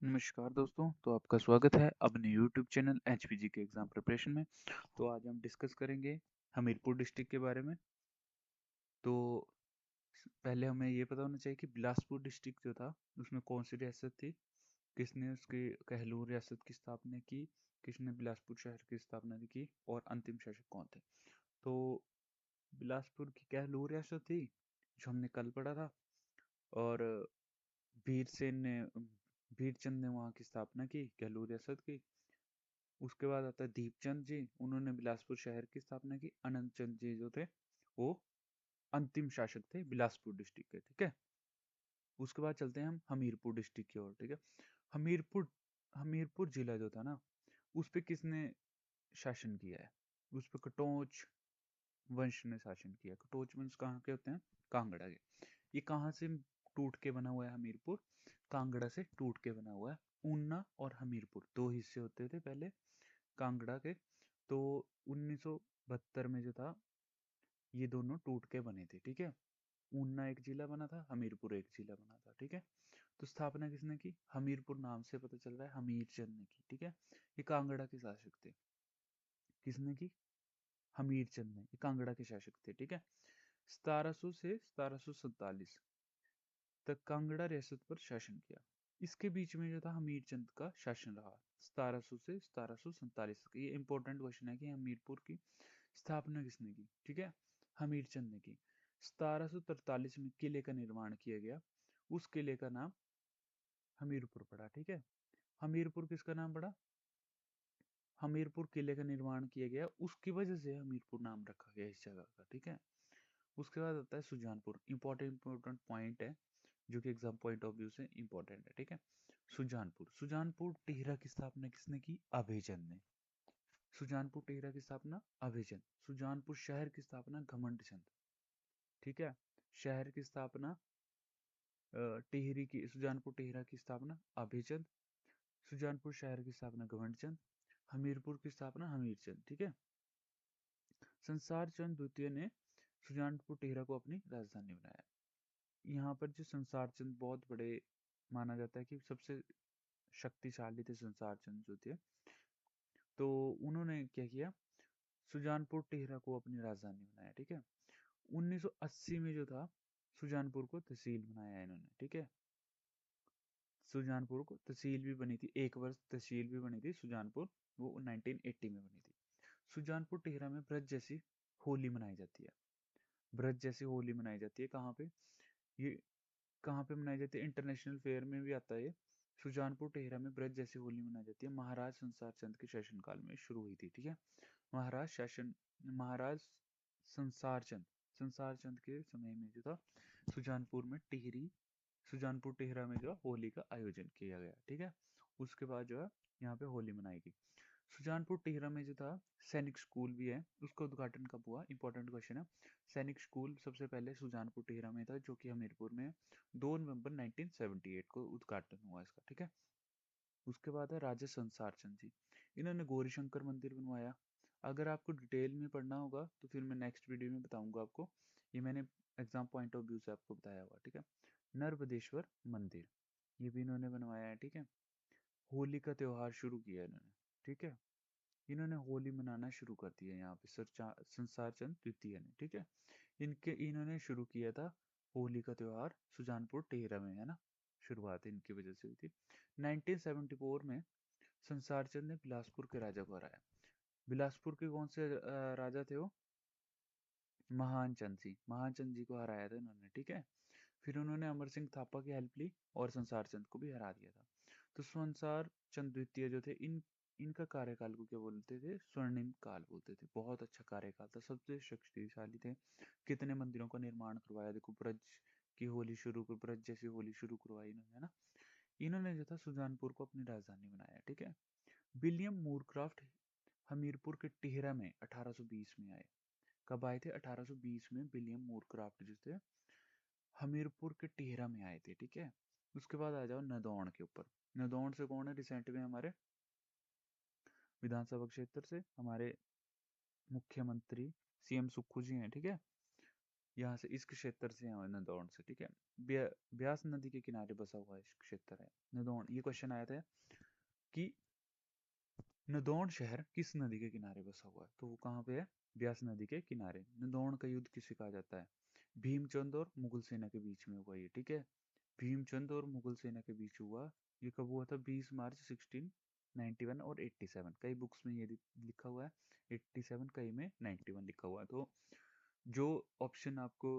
नमस्कार दोस्तों, तो आपका स्वागत है अपने YouTube चैनल HPG के एग्ज़ाम प्रिपरेशन में। तो आज हम डिस्कस करेंगे हमीरपुर डिस्ट्रिक्ट के बारे में। तो पहले हमें ये पता होना चाहिए कि बिलासपुर डिस्ट्रिक्ट जो था उसमें कौन सी रियासत थी, किसने उसकी कहलूर रियासत की स्थापना की, किसने बिलासपुर शहर की स्थापना की और अंतिम शासक कौन थे। तो बिलासपुर की कहलूर रियासत थी जो हमने कल पढ़ा था, और भीड़ सेन ने भीड़चंद ने वहाँ की स्थापना की कहलूर रियासत की। उसके बाद आता है दीपचंद जी, उन्होंने बिलासपुर शहर की स्थापना की। अनंत चंद जी जो थे वो अंतिम शासक थे बिलासपुर डिस्ट्रिक्ट के, ठीक है। उसके बाद चलते हैं हम हमीरपुर डिस्ट्रिक्ट की ओर, ठीक है। हमीरपुर हमीरपुर जिला जो था ना, उस पे किसने शासन किया है? उस पे कटोच वंश ने शासन किया। कटोच वंश कहाँ के होते हैं? कांगड़ा के। ये कहाँ से टूट के बना हुआ है हमीरपुर? कांगड़ा से टूट के बना हुआ है। ऊना और हमीरपुर दो हिस्से होते थे पहले कांगड़ा के। तो 1972 में जो था ये दोनों टूट के बने थे, ठीक है। ऊना एक जिला बना था, हमीरपुर एक जिला बना था, ठीक है। तो स्थापना किसने की? हमीरपुर नाम से पता चल रहा है हमीर चंद ने की, ठीक है। ये कांगड़ा के शासक थे। किसने की? हमीर चंद ने। ये कांगड़ा के शासक थे, ठीक है। 1700 से 1747 तक कांगड़ा रियासत पर शासन किया। इसके बीच में जो था हमीर चंद का शासन रहा, 1700 से 1747 तक। ये इंपॉर्टेंट क्वेश्चन है कि हमीरपुर की स्थापना किसने की, ठीक है। हमीर चंद ने की। 1743 में किले का निर्माण किया गया। उस किले का नाम हमीरपुर पड़ा, ठीक है। हमीरपुर किसका नाम पड़ा? हमीरपुर किले का निर्माण किया गया, उसकी वजह से हमीरपुर नाम रखा गया इस जगह का, ठीक है। उसके बाद आता है सुजानपुर। इंपॉर्टेंट पॉइंट है जो कि एग्जाम पॉइंट ऑफ व्यू से इंपॉर्टेंट है, ठीक है। सुजानपुर सुजानपुर टिहरा की स्थापना किसने की? अभयचंद ने। सुजानपुर टिहरा की स्थापना अभयचंद। सुजानपुर शहर की स्थापना घमंड चंद, ठीक है। शहर की स्थापना टिहरी की, सुजानपुर टिहरा की स्थापना अभयचंद। सुजानपुर शहर की स्थापना घमंड चंद। हमीरपुर की स्थापना हमीर चंद, ठीक है। संसार चंद द्वितीय ने सुजानपुर टिहरा को अपनी राजधानी बनाया। यहाँ पर जो संसार चंद बहुत बड़े माना जाता है कि सबसे शक्तिशाली थे संसार चंद जो थे। तो उन्होंने क्या किया? सुजानपुर टिहरा को अपनी राजधानी बनाया, ठीक है। 1980 में जो था सुजानपुर को तहसील बनाया इन्होंने, ठीक है। सुजानपुर को तहसील भी बनी थी, एक वर्ष तहसील भी बनी थी सुजानपुर, वो 1980 में बनी थी। सुजानपुर टिहरा में ब्रज जैसी होली मनाई जाती है। ब्रज जैसी होली मनाई जाती है कहाँ पे? ये कहाँ पे मनाई जाती है? इंटरनेशनल फेयर में भी आता है ये। सुजानपुर टेहरा में ब्रज जैसी होली मनाई जाती है। महाराज संसार चंद के शासनकाल में शुरू हुई थी, ठीक है। महाराज संसार चंद के समय में जो था सुजानपुर में टिहरी सुजानपुर टिहरा में जो है होली का आयोजन किया गया, ठीक है। उसके बाद जो है यहाँ पे होली मनाई गई। सुजानपुर टिहरा में जो था सैनिक स्कूल भी है, उसका उद्घाटन कब हुआ? इंपॉर्टेंट क्वेश्चन है। सैनिक स्कूल सबसे पहले सुजानपुर टिहरा में था, जो कि हमीरपुर में है। 2 नवंबर 1978 को उद्घाटन हुआ इसका, ठीक है। उसके बाद है राजा संसार चंद जी। इन्होंने गौरीशंकर मंदिर बनवाया। अगर आपको डिटेल में पढ़ना होगा तो फिर मैं नेक्स्ट वीडियो में बताऊंगा आपको। ये मैंने एग्जाम पॉइंट ऑफ व्यू से आपको बताया हुआ, ठीक है। नर्मदेश्वर मंदिर ये भी इन्होंने बनवाया है, ठीक है। होली का त्योहार शुरू किया इन्होंने, ठीक है। इन्होंने होली मनाना शुरू कर दिया यहाँ पे संसार चंद द्वितीय ने, ठीक है। इन्होंने शुरू किया था होली का त्योहार सुजानपुर टिहरा में, है ना। शुरुआत इनकी वजह से हुई थी। 1974 में संसार चंद ने बिलासपुर के राजा को हराया। बिलासपुर के कौन से राजा थे वो? महान चंद जी को हराया था इन्होंने, ठीक है। फिर उन्होंने अमर सिंह थापा की हेल्प ली और संसार चंद को भी हरा दिया था। तो संसार चंद द्वितीय जो थे, इनका कार्यकाल को क्या बोलते थे? स्वर्णिम काल बोलते थे। बहुत अच्छा कार्यकाल था, सबसे शक्तिशाली थे। कितने मंदिरों का निर्माण करवाया, देखो। ब्रज जैसी होली शुरू करवाई इन्होंने, है ना। इन्होंने जो था सुजानपुर को अपनी राजधानी बनाया, ठीक है। विलियम मूरक्राफ्ट हमीरपुर के टिहरा में 1820 में आए। कब आए थे? 1820 में विलियम मूरक्राफ्ट जो थे हमीरपुर के टिहरा में आए थे, ठीक है। उसके बाद आ जाओ नदौन के ऊपर। नदौन से कौन है रिसेंट में हमारे विधानसभा क्षेत्र से? हमारे मुख्यमंत्री सीएम सुक्खू जी हैं, ठीक है। यहाँ से इस क्षेत्र से है नदौन से, ठीक है। ब्यास नदी के किनारे बसा हुआ क्षेत्र है नदौन। ये क्वेश्चन आया था कि नदौन शहर किस नदी के किनारे बसा हुआ है, तो वो कहाँ पे है, ब्यास नदी के किनारे। नदौन का युद्ध किसे कहा जाता है, भीमचंद और मुगल सेना के बीच में हुआ ये, ठीक है। भीमचंद और मुगल सेना के बीच हुआ। ये कब हुआ था, 20 मार्च 1691 और 87। कई बुक्स में ये लिखा हुआ है 87, कई में 91 लिखा हुआ है। तो जो ऑप्शन आपको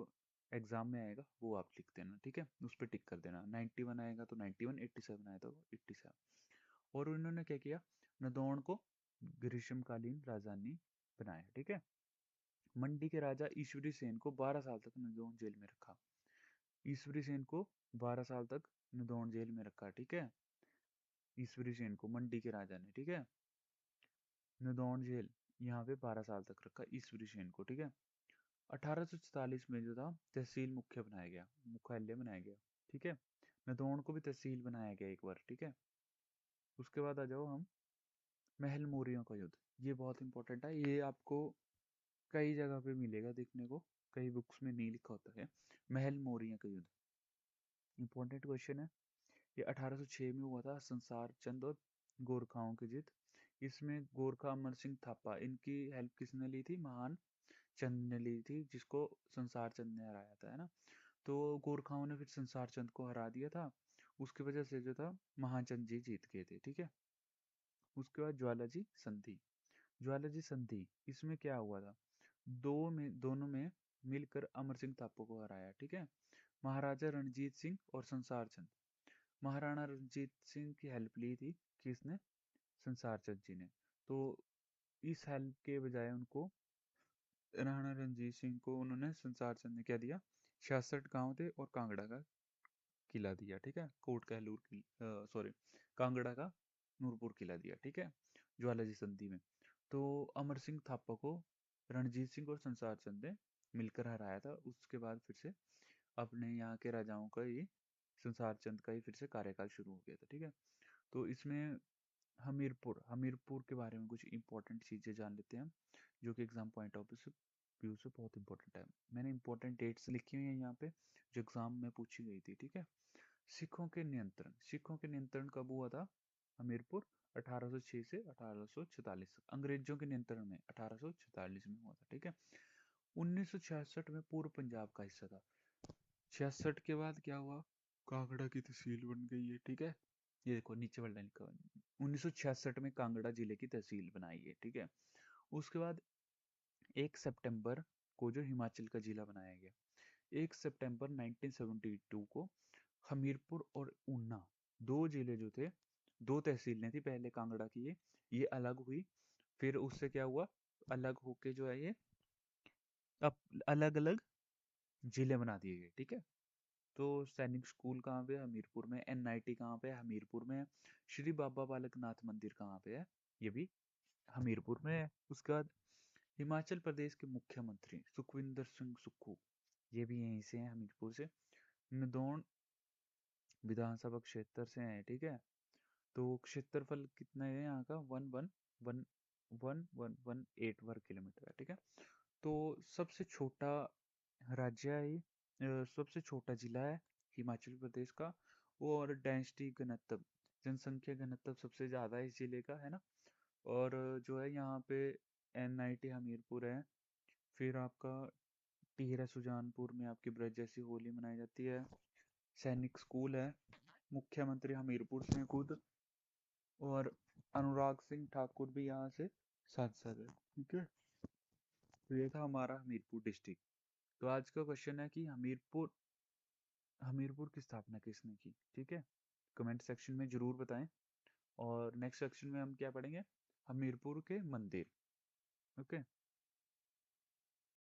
एग्जाम में आएगा वो आप लिख देना, ठीक है, उस पर टिक कर देना। 91 आएगा तो 91, 87 आएगा तो 87। और उन्होंने क्या किया, नदौन को ग्रीष्मकालीन राजधानी बनाया, ठीक है। मंडी के राजा ईश्वरी सेन को 12 साल तक नदौन जेल में रखा। ईश्वरी सेन को 12 साल तक नदौन जेल में रखा, ठीक है। ईश्वरी सेन को मंडी के राजा ने, ठीक है, नदौन जेल यहाँ पे 12 साल तक रखा ईश्वरी सेन को, ठीक है। 1844 में जो था तहसील मुख्य बनाया गया, मुख्यालय बनाया गया, ठीक है। नदौन को भी तहसील बनाया गया एक बार, ठीक है। उसके बाद आ जाओ हम महल मौर्यों का युद्ध। ये बहुत इंपॉर्टेंट है, ये आपको कई जगह पे मिलेगा देखने को, कई बुक्स में नहीं लिखा होता है। महल मौर्य का युद्ध इंपॉर्टेंट क्वेश्चन है। ये 1806 में हुआ था, संसार चंद और गोरखाओं की जीत। इसमें गोरखा अमर सिंह थापा, इनकी हेल्प किसने ली थी, महान चंद ने ली थी, जिसको संसार चंद ने हराया था, है ना। तो गोरखाओं ने फिर संसार चंद को हरा दिया था, उसकी वजह से जो था महाचंद जी जीत गए थे, ठीक है। उसके बाद ज्वालाजी संधि। ज्वालाजी संधि इसमें क्या हुआ था, दोनों में मिलकर अमर सिंह थापा को हराया, ठीक है। महाराजा रणजीत सिंह और संसार चंद, महाराणा रणजीत सिंह की हेल्प ली थी किसने, संसार चंद जी ने। तो इस हेल्प के बजाय उनको, राणा रणजीत सिंह को उन्होंने, संसार चंद ने क्या दिया, 66 गांव थे और कांगड़ा का किला दिया, ठीक है। कोट कहलूर की सॉरी, कांगड़ा का नूरपुर किला दिया, ठीक है, ज्वालाजी संधि में। तो अमर सिंह थापा को रणजीत सिंह और संसार चंद ने मिलकर हराया था। उसके बाद फिर से अपने यहाँ के राजाओं का ही, संसार चंद का ही फिर से कार्यकाल शुरू हो गया था, ठीक है। तो इसमें हमीरपुर, हमीरपुर के बारे में कुछ इंपॉर्टेंट चीजें जान लेते हैं, जो कि एग्जाम पॉइंट ऑफ व्यू से बहुत इंपॉर्टेंट है। मैंने इंपॉर्टेंट डेट्स लिखी हुई हैं यहाँ पे, जो एग्जाम में पूछी गई थी, ठीक है। सिखों के नियंत्रण, सिखों के नियंत्रण कब हुआ था, हमीरपुर 1806 से 1846 तक। अंग्रेजों के नियंत्रण में 1846 में हुआ था, ठीक है। 1966 में पूर्व पंजाब का हिस्सा था। 66 के बाद क्या हुआ, कांगड़ा की तहसील बन गई है, ठीक है। ये देखो नीचे वाला लाइन का, 1966 में कांगड़ा जिले की तहसील बनाई है, ठीक है। उसके बाद 1 सितंबर को जो हिमाचल का जिला बनाया गया, 1 सितंबर 1972 को हमीरपुर और ऊना, दो जिले जो थे, दो तहसीलें थी पहले कांगड़ा की, ये अलग हुई। फिर उससे क्या हुआ, अलग होके जो है ये अब अलग अलग जिले बना दिए गए, ठीक है। तो सैनिक स्कूल कहाँ पे है, हमीरपुर में। एनआईटी कहाँ पे है, हमीरपुर में है। श्री बाबा बालक नाथ मंदिर कहाँ पे है, ये भी हमीरपुर में है। उसके बाद हिमाचल प्रदेश के मुख्यमंत्री सुखविंदर सिंह सुक्खू, ये भी यहीं से हैं, हमीरपुर से। नदौन विधानसभा क्षेत्र से हैं, ठीक है। तो क्षेत्रफल कितना है यहाँ का, one one one one eight वर्ग किलोमीटर है, ठीक है। तो सबसे छोटा राज्य है ये, सबसे छोटा जिला है हिमाचल प्रदेश का। और डेंसिटी घनत्व, जनसंख्या घनत्व सबसे ज्यादा है इस जिले का, है ना। और जो है यहाँ पे एनआईटी हमीरपुर है। फिर आपका टिहरा सुजानपुर में आपकी ब्रज जैसी होली मनाई जाती है। सैनिक स्कूल है। मुख्यमंत्री हमीरपुर से हैं खुद। और अनुराग सिंह ठाकुर भी यहाँ से सांसद है, ठीक है। तो ये था हमारा हमीरपुर डिस्ट्रिक्ट। तो आज का क्वेश्चन है कि हमीरपुर, हमीरपुर की स्थापना किसने की, ठीक है। कमेंट सेक्शन में जरूर बताएं। और नेक्स्ट सेक्शन में हम क्या पढ़ेंगे, हमीरपुर के मंदिर, ओके।